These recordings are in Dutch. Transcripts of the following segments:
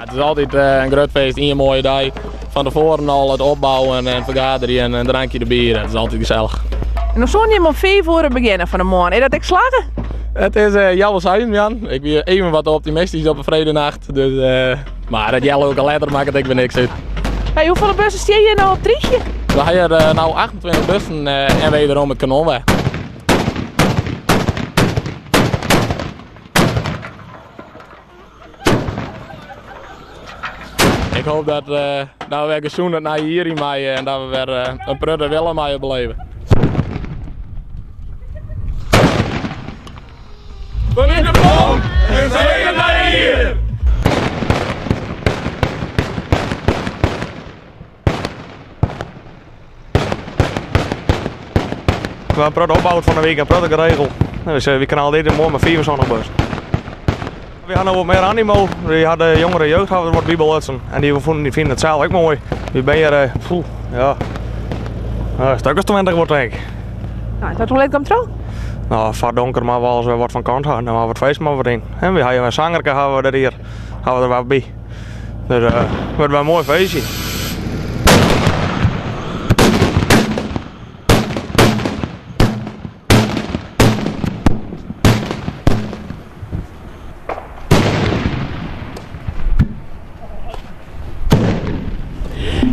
Het is altijd een groot feest, een mooie dag. Van tevoren al het opbouwen en vergaderen en een drankje erbij. Het is altijd gezellig. En dan zou je om 5 uur beginnen van de morgen. Is dat ik slagen? Het is jouw zijn, Jan. Ik ben even wat optimistisch op een vredenacht. Dus, maar het jelle ook al later maakt ik weer niks uit. Hey, hoeveel bussen zie je nou op Triesje? We hebben nu 28 bussen en wederom het kanon weg. Ik hoop dat we weer gezoend naar hier in mei en dat we weer een prudde willen mee beleven. We in de boom en zijn naar hier! We hebben een prudde opbouw van de week, een prudde geregeld. Dus we kunnen al dit mooi met 4 zo'n bus. We hadden wat meer animo. We hadden jongere jeugd hadden wat bibelutsen en die vinden het zelf ook mooi. We ben hier, ja, een stuk als 20 wordt denk ik. Nou, is dat wel leuk om trouw? Nou, vaak donker maar wel eens wat van kant gaan, dan hebben we het feest maar wat in. En we hebben een zangerke hebben we er hier, hebben we er wat bij. Dus het wordt wel een mooi feestje.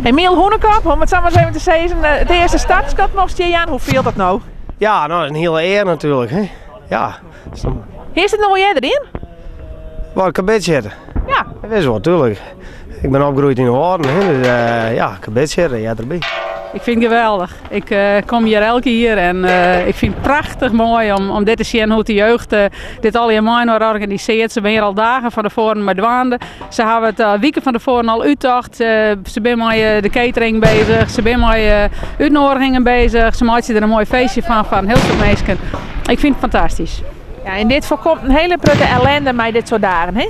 Hey, Miel Hoenekop, om het zo maar eens even te zeggen, het eerste startschot mocht je aan. Hoe viel dat nou? Ja, nou, dat is een hele eer natuurlijk. Hè? Ja. Is het nog wel jij erin? Waar ik een beetje zitten. Ja. Dat is wel, natuurlijk. Ik ben opgegroeid in de Hoorn, hè? Dus ja, een beetje zitten, ja, erbij. Ik vind het geweldig. Ik kom hier elke keer en ik vind het prachtig mooi om dit te zien hoe de jeugd dit al helemaal organiseert. Ze zijn hier al dagen van tevoren met dwaande. Ze hebben het weken van tevoren al uitgedacht. Ze zijn met de catering bezig, ze zijn met uitnodigingen bezig. Ze maken er een mooi feestje van heel veel mensen. Ik vind het fantastisch. Ja, en dit voorkomt een hele prutte ellende met dit soort dagen, hè?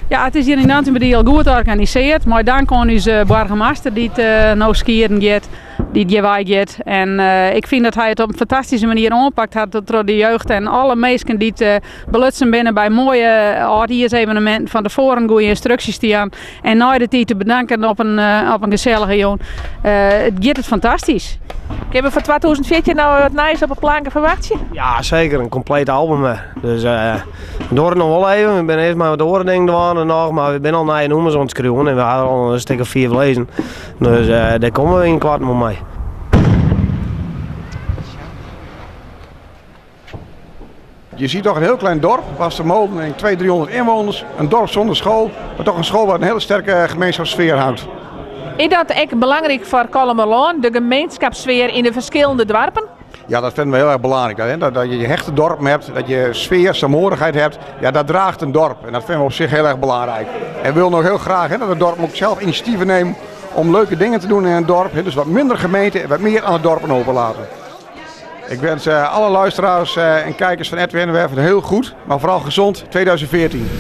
Ja, het is hier in Nantenbedie heel goed georganiseerd, maar dank aan onze burgemeester die het nou skieren gaat, die het wij gaat. En ik vind dat hij het op een fantastische manier aanpakt had door de jeugd en alle mensen die het belutsen binnen bij mooie evenementen van tevoren goede instructies te aan en na de tijd te bedanken op een gezellige joon. Het gaat het fantastisch. Ik heb voor 2014 nou wat nice op een planken verwacht. Ja, zeker. Een compleet album. Dus door het nog wel even. Ik ben eerst maar wat oren dingen gedaan nog, maar we zijn al naar je noemers aan het schreeuwen en we hadden al een stuk of 4 gelezen. Dus daar komen we in kwart met mij. Je ziet toch een heel klein dorp, was de molen 200-300 inwoners, een dorp zonder school, maar toch een school waar een hele sterke gemeenschapssfeer houdt. Is dat echt belangrijk voor Kollemerlaan, de gemeenschapssfeer in de verschillende dorpen? Ja, dat vinden we heel erg belangrijk. Hè? Dat je hechte dorp hebt, dat je sfeer, saamhorigheid hebt. Ja, dat draagt een dorp en dat vinden we op zich heel erg belangrijk. En we willen nog heel graag dat het dorp ook zelf initiatieven neemt om leuke dingen te doen in een dorp. Hè? Dus wat minder gemeente en wat meer aan het dorp openlaten. Ik wens alle luisteraars en kijkers van Edwin Werf een heel goed, maar vooral gezond 2014.